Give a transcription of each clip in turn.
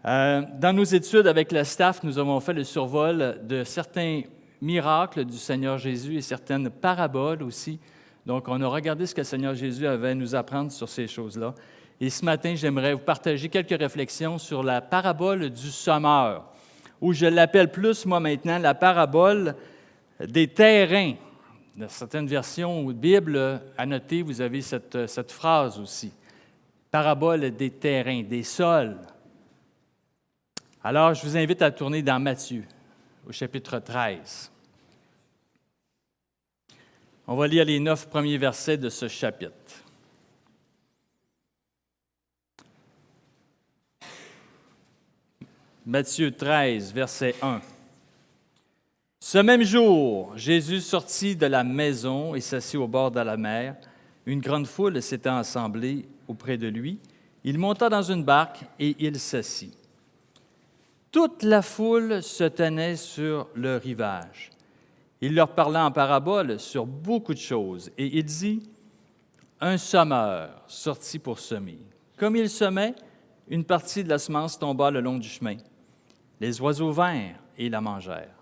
Dans nos études avec le staff, nous avons fait le survol de certains miracles du Seigneur Jésus et certaines paraboles aussi. Donc, on a regardé ce que le Seigneur Jésus avait à nous apprendre sur ces choses-là. Et ce matin, j'aimerais vous partager quelques réflexions sur la parabole du semeur, ou je l'appelle plus, moi, maintenant, la parabole des terrains. Dans certaines versions de Bible, à noter, vous avez cette phrase aussi. Parabole des terrains, des sols. Alors, je vous invite à tourner dans Matthieu, au chapitre 13. On va lire les 9 premiers versets de ce chapitre. Matthieu 13, verset 1. Ce même jour, Jésus sortit de la maison et s'assit au bord de la mer. Une grande foule s'était assemblée auprès de lui. Il monta dans une barque et il s'assit. Toute la foule se tenait sur le rivage. Il leur parla en parabole sur beaucoup de choses, et il dit, « Un semeur sortit pour semer. Comme il semait, une partie de la semence tomba le long du chemin. Les oiseaux vinrent et la mangèrent.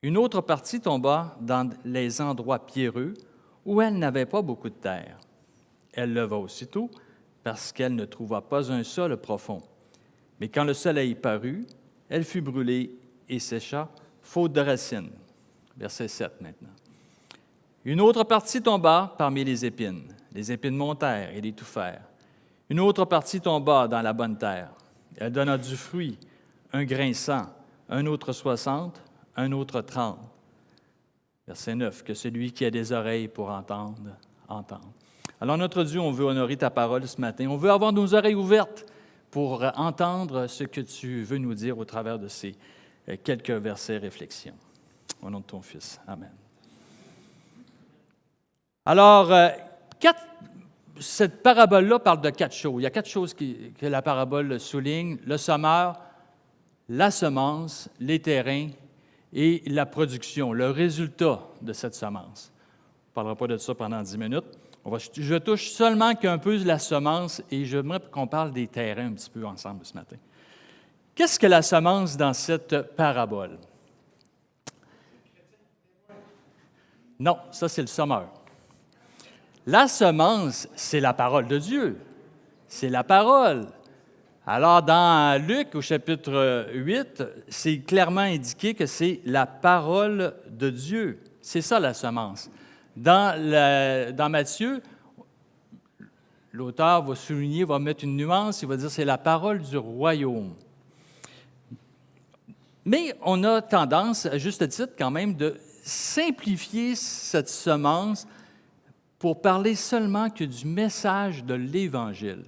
Une autre partie tomba dans les endroits pierreux où elle n'avait pas beaucoup de terre. Elle leva aussitôt parce qu'elle ne trouva pas un sol profond. Mais quand le soleil parut, elle fut brûlée et sécha, faute de racines. » Verset 7 maintenant. Une autre partie tomba parmi les épines. Les épines montèrent et l'étouffèrent. Une autre partie tomba dans la bonne terre. Elle donna du fruit, un grain 100, un autre 60, un autre 30. Verset 9. Que celui qui a des oreilles pour entendre, entende. Alors notre Dieu, on veut honorer ta parole ce matin. On veut avoir nos oreilles ouvertes pour entendre ce que tu veux nous dire au travers de ces quelques versets réflexions. Au nom de ton Fils. Amen. Alors, cette parabole-là parle de 4 choses. Il y a 4 choses que la parabole souligne. Le semeur, la semence, les terrains et la production, le résultat de cette semence. On ne parlera pas de ça pendant 10 minutes. Je touche seulement qu'un peu la semence et j'aimerais qu'on parle des terrains un petit peu ensemble ce matin. Qu'est-ce que la semence dans cette parabole? Non, ça c'est le semeur. La semence, c'est la parole de Dieu. C'est la parole. Alors, dans Luc, au chapitre 8, c'est clairement indiqué que c'est la parole de Dieu. C'est ça, la semence. Dans Matthieu, l'auteur va souligner, va mettre une nuance, il va dire c'est la parole du royaume. Mais on a tendance, à juste titre quand même, de simplifier cette semence pour parler seulement que du message de l'Évangile.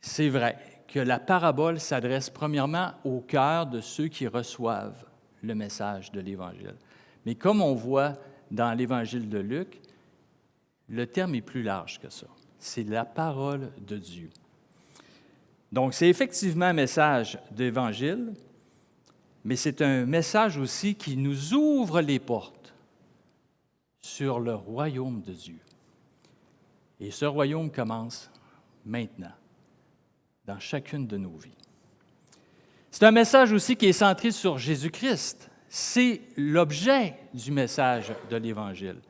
C'est vrai que la parabole s'adresse premièrement au cœur de ceux qui reçoivent le message de l'Évangile. Mais comme on voit dans l'Évangile de Luc, le terme est plus large que ça. C'est la parole de Dieu. Donc, c'est effectivement un message d'Évangile, mais c'est un message aussi qui nous ouvre les portes sur le royaume de Dieu. Et ce royaume commence maintenant, dans chacune de nos vies. C'est un message aussi qui est centré sur Jésus-Christ. C'est l'objet du message de l'Évangile.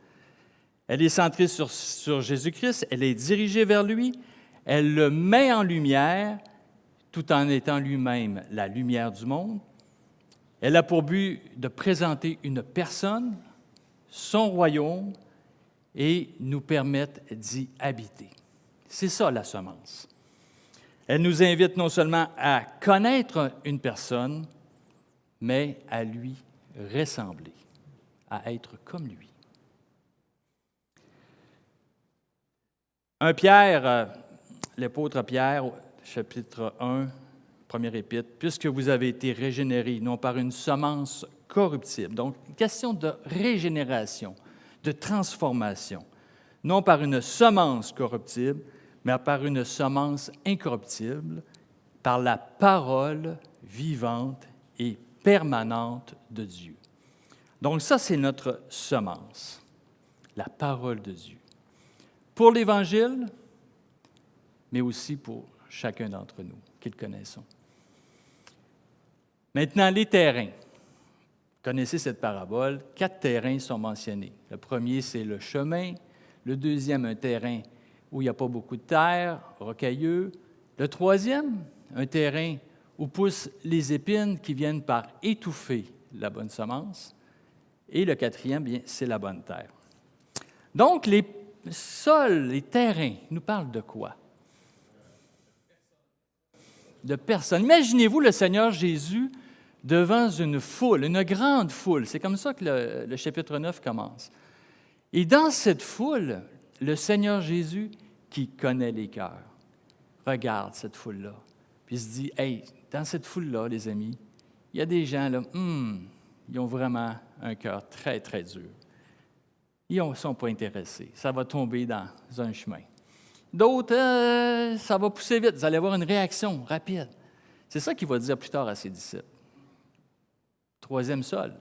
Elle est centrée sur Jésus-Christ, elle est dirigée vers lui, elle le met en lumière, tout en étant lui-même la lumière du monde. Elle a pour but de présenter une personne, son royaume, et nous permettre d'y habiter. C'est ça, la semence. Elle nous invite non seulement à connaître une personne, mais à lui ressembler, à être comme lui. L'apôtre Pierre, chapitre 1, première épître, « Puisque vous avez été régénérés, non par une semence corruptible. » Donc, une question de régénération, de transformation. Non par une semence corruptible, mais par une semence incorruptible, par la parole vivante et permanente de Dieu. Donc ça, c'est notre semence, la parole de Dieu. Pour l'Évangile, mais aussi pour chacun d'entre nous qui le connaissons. Maintenant, les terrains. Vous connaissez cette parabole. 4 terrains sont mentionnés. Le premier, c'est le chemin. Le deuxième, un terrain où il n'y a pas beaucoup de terre, rocailleux. Le troisième, un terrain où poussent les épines qui viennent par étouffer la bonne semence. Et le quatrième, bien, c'est la bonne terre. Donc, les sols, les terrains, nous parlent de quoi? De personnes. Imaginez-vous le Seigneur Jésus devant une foule, une grande foule. C'est comme ça que le chapitre 9 commence. Et dans cette foule, le Seigneur Jésus, qui connaît les cœurs, regarde cette foule-là, puis il se dit, « Hey, dans cette foule-là, les amis, il y a des gens, là, ils ont vraiment un cœur très, très dur. Ils ne sont pas intéressés. Ça va tomber dans un chemin. D'autres, ça va pousser vite. Vous allez avoir une réaction rapide. » C'est ça qu'il va dire plus tard à ses disciples. Troisième sol.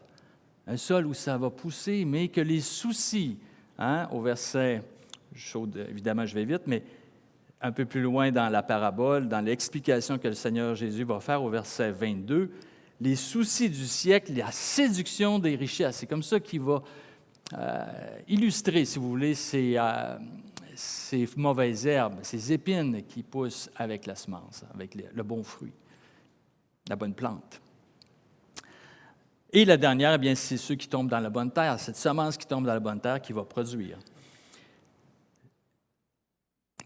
Un sol où ça va pousser, mais que les soucis, au verset, évidemment je vais vite, mais un peu plus loin dans la parabole, dans l'explication que le Seigneur Jésus va faire au verset 22, les soucis du siècle, la séduction des richesses. C'est comme ça qu'il va illustrer, si vous voulez, ces mauvaises herbes, ces épines qui poussent avec la semence, avec le bon fruit, la bonne plante. Et la dernière, bien, c'est ceux qui tombent dans la bonne terre, cette semence qui tombe dans la bonne terre qui va produire.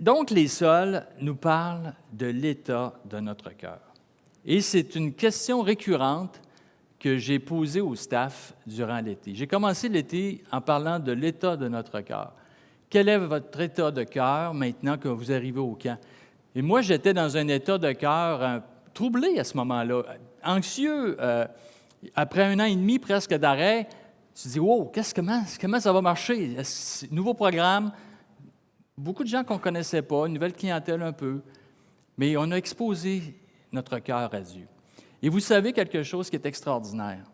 Donc, les sols nous parlent de l'état de notre cœur. Et c'est une question récurrente que j'ai posée au staff durant l'été. J'ai commencé l'été en parlant de l'état de notre cœur. Quel est votre état de cœur maintenant que vous arrivez au camp? Et moi, j'étais dans un état de cœur troublé à ce moment-là, anxieux. Après 1 an et demi presque d'arrêt, tu te dis « Wow, comment ça va marcher? Nouveau programme, beaucoup de gens qu'on ne connaissait pas, une nouvelle clientèle un peu, mais on a exposé notre cœur à Dieu. » Et vous savez quelque chose qui est extraordinaire,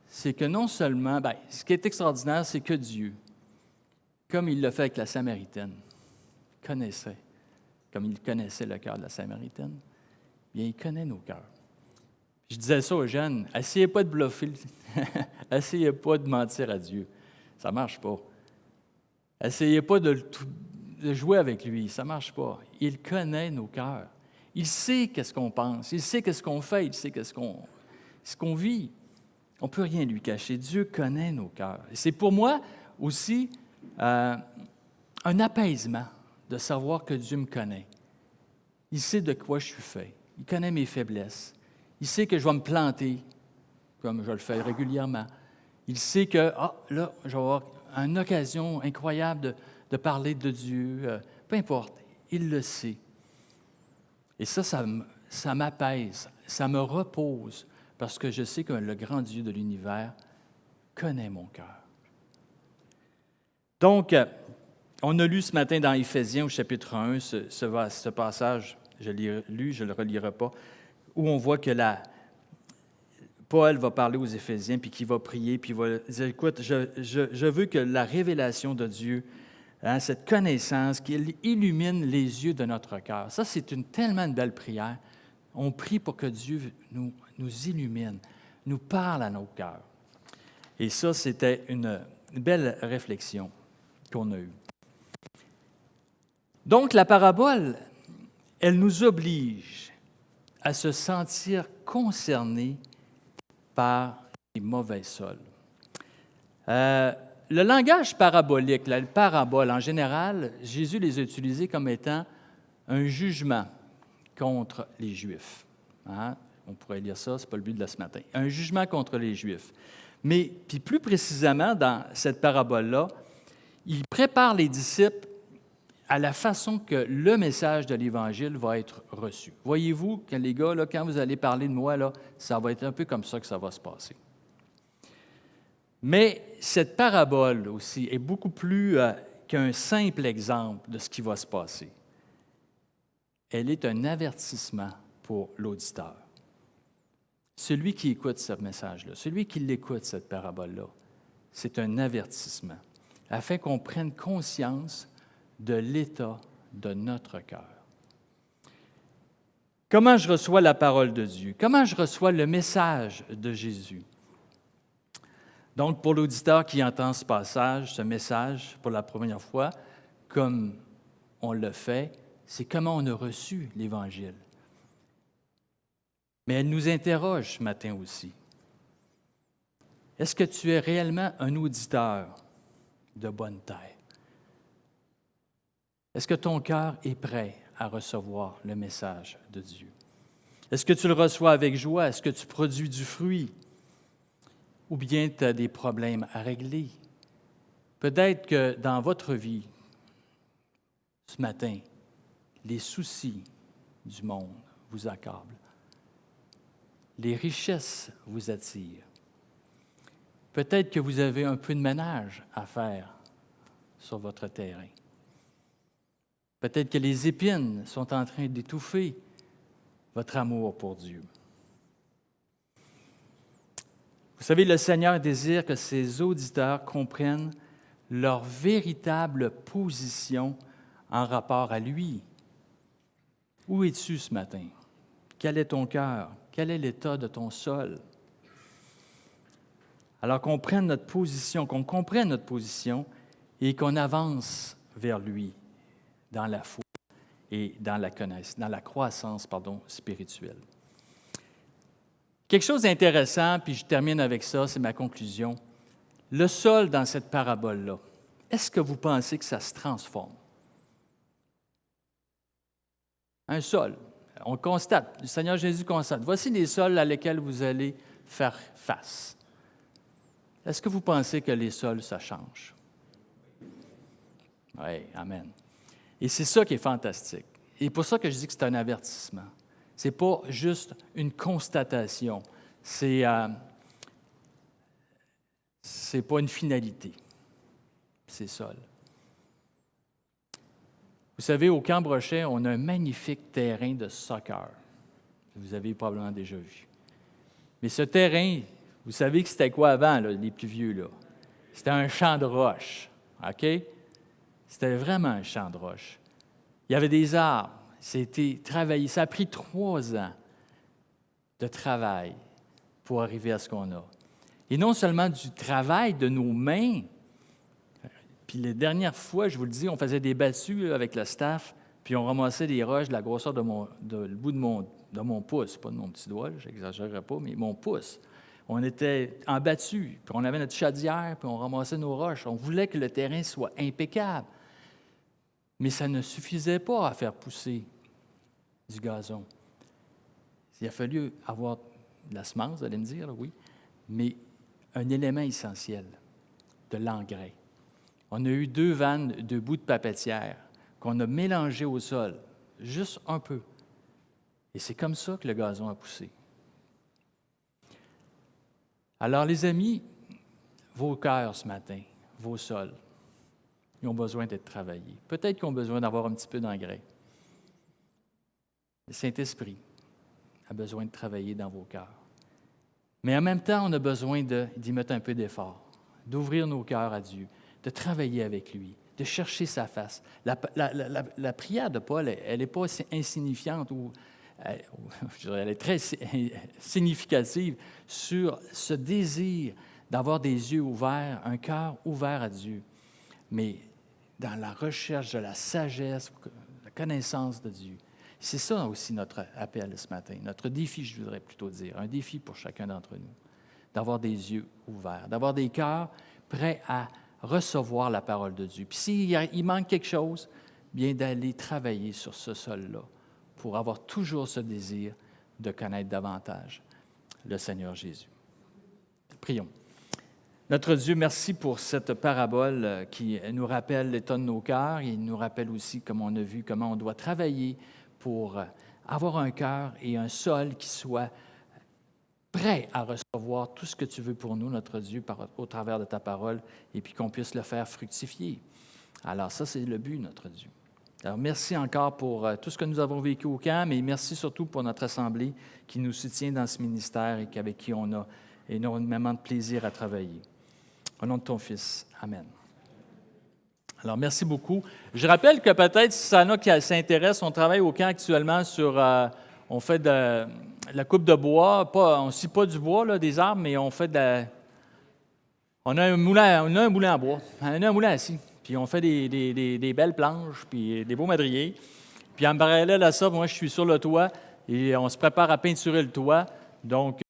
c'est que non seulement, ce qui est extraordinaire, c'est que Dieu, comme il l'a fait avec la Samaritaine, comme il connaissait le cœur de la Samaritaine, bien, il connaît nos cœurs. Je disais ça aux jeunes, essayez pas de bluffer, essayez pas de mentir à Dieu, ça ne marche pas. Essayez pas de jouer avec lui, ça ne marche pas. Il connaît nos cœurs. Il sait qu'est-ce qu'on pense, il sait qu'est-ce qu'on fait, il sait ce qu'on vit. On ne peut rien lui cacher. Dieu connaît nos cœurs. Et c'est pour moi aussi un apaisement de savoir que Dieu me connaît. Il sait de quoi je suis fait. Il connaît mes faiblesses. Il sait que je vais me planter, comme je le fais régulièrement. Il sait que, là, je vais avoir une occasion incroyable de parler de Dieu. Peu importe, il le sait. Et ça m'apaise, ça me repose, parce que je sais que le grand Dieu de l'univers connaît mon cœur. Donc, on a lu ce matin dans Éphésiens au chapitre 1, ce passage, je l'ai lu, je ne le relirai pas, où on voit que Paul va parler aux Éphésiens, puis qu'il va prier, puis il va dire, écoute, je veux que la révélation de Dieu, cette connaissance, qu'il illumine les yeux de notre cœur. Ça, c'est tellement une belle prière. On prie pour que Dieu nous illumine, nous parle à nos cœurs. Et ça, c'était une belle réflexion qu'on a eue. Donc, la parabole, elle nous oblige à se sentir concernés par les mauvais sols. Le langage parabolique, la parabole en général, Jésus les a utilisés comme étant un jugement contre les Juifs. On pourrait lire ça, ce n'est pas le but de ce matin. Un jugement contre les Juifs. Mais puis plus précisément, dans cette parabole-là, il prépare les disciples à la façon que le message de l'Évangile va être reçu. Voyez-vous que les gars, là, quand vous allez parler de moi, là, ça va être un peu comme ça que ça va se passer. Mais cette parabole aussi est beaucoup plus qu'un simple exemple de ce qui va se passer. Elle est un avertissement pour l'auditeur. Celui qui écoute ce message-là, celui qui l'écoute, cette parabole-là, c'est un avertissement, afin qu'on prenne conscience de l'état de notre cœur. Comment je reçois la parole de Dieu? Comment je reçois le message de Jésus? Donc, pour l'auditeur qui entend ce passage, ce message pour la première fois, comme on le fait, c'est comment on a reçu l'Évangile. Mais elle nous interroge ce matin aussi. Est-ce que tu es réellement un auditeur de bonne terre? Est-ce que ton cœur est prêt à recevoir le message de Dieu? Est-ce que tu le reçois avec joie? Est-ce que tu produis du fruit? Ou bien tu as des problèmes à régler? Peut-être que dans votre vie, ce matin, les soucis du monde vous accablent. Les richesses vous attirent. Peut-être que vous avez un peu de ménage à faire sur votre terrain. Peut-être que les épines sont en train d'étouffer votre amour pour Dieu. Vous savez, le Seigneur désire que ses auditeurs comprennent leur véritable position en rapport à lui. Où es-tu ce matin? Quel est ton cœur? Quel est l'état de ton sol? Alors qu'on comprenne notre position et qu'on avance vers lui dans la foi et dans la croissance spirituelle. Quelque chose d'intéressant, puis je termine avec ça, c'est ma conclusion. Le sol dans cette parabole-là, est-ce que vous pensez que ça se transforme? Un sol. On constate, le Seigneur Jésus constate, voici les sols à lesquels vous allez faire face. Est-ce que vous pensez que les sols, ça change? Oui, amen. Et c'est ça qui est fantastique. Et pour ça que je dis que c'est un avertissement. Ce n'est pas juste une constatation. C'est pas une finalité. C'est sol. Vous savez, au Camp Brochet, on a un magnifique terrain de soccer. Vous avez probablement déjà vu. Mais ce terrain, vous savez que c'était quoi avant, là, les plus vieux, là? C'était un champ de roche, OK? C'était vraiment un champ de roche. Il y avait des arbres. C'était travaillé. Ça a pris 3 ans de travail pour arriver à ce qu'on a. Et non seulement du travail de nos mains, puis les dernières fois, je vous le dis, on faisait des battues là, avec le staff, puis on ramassait des roches de la grosseur le bout de mon pouce, pas de mon petit doigt, je n'exagérerai pas, mais mon pouce. On était en battu, puis on avait notre chaudière, puis on ramassait nos roches. On voulait que le terrain soit impeccable. Mais ça ne suffisait pas à faire pousser du gazon. Il a fallu avoir de la semence, vous allez me dire, oui, mais un élément essentiel, de l'engrais. On a eu 2 vannes de bouts de papetière qu'on a mélangés au sol, juste un peu. Et c'est comme ça que le gazon a poussé. Alors, les amis, vos cœurs ce matin, vos sols, ils ont besoin d'être travaillés. Peut-être qu'ils ont besoin d'avoir un petit peu d'engrais. Le Saint-Esprit a besoin de travailler dans vos cœurs. Mais en même temps, on a besoin d'y mettre un peu d'effort, d'ouvrir nos cœurs à Dieu, de travailler avec lui, de chercher sa face. La prière de Paul, elle n'est pas insignifiante ou elle est très significative sur ce désir d'avoir des yeux ouverts, un cœur ouvert à Dieu. Mais dans la recherche de la sagesse, la connaissance de Dieu. C'est ça aussi notre appel ce matin, notre défi, je voudrais plutôt dire, un défi pour chacun d'entre nous, d'avoir des yeux ouverts, d'avoir des cœurs prêts à recevoir la parole de Dieu. Puis s'il manque quelque chose, bien d'aller travailler sur ce sol-là pour avoir toujours ce désir de connaître davantage le Seigneur Jésus. Prions. Notre Dieu, merci pour cette parabole qui nous rappelle l'état de nos cœurs. Il nous rappelle aussi, comme on a vu, comment on doit travailler pour avoir un cœur et un sol qui soit prêt à recevoir tout ce que tu veux pour nous, notre Dieu, au travers de ta parole, et puis qu'on puisse le faire fructifier. Alors ça, c'est le but, notre Dieu. Alors merci encore pour tout ce que nous avons vécu au camp, mais merci surtout pour notre assemblée qui nous soutient dans ce ministère et avec qui on a énormément de plaisir à travailler. Au nom de ton Fils. Amen. Alors, merci beaucoup. Je rappelle que peut-être, si ça en a qui s'intéressent, on travaille au camp actuellement sur on fait de la coupe de bois. On ne scie pas du bois, là, des arbres, mais on fait on a un moulin à bois. On a un moulin à scie. Puis on fait des belles planches, puis des beaux madriers. Puis en parallèle à ça, moi, je suis sur le toit et on se prépare à peinturer le toit. Donc,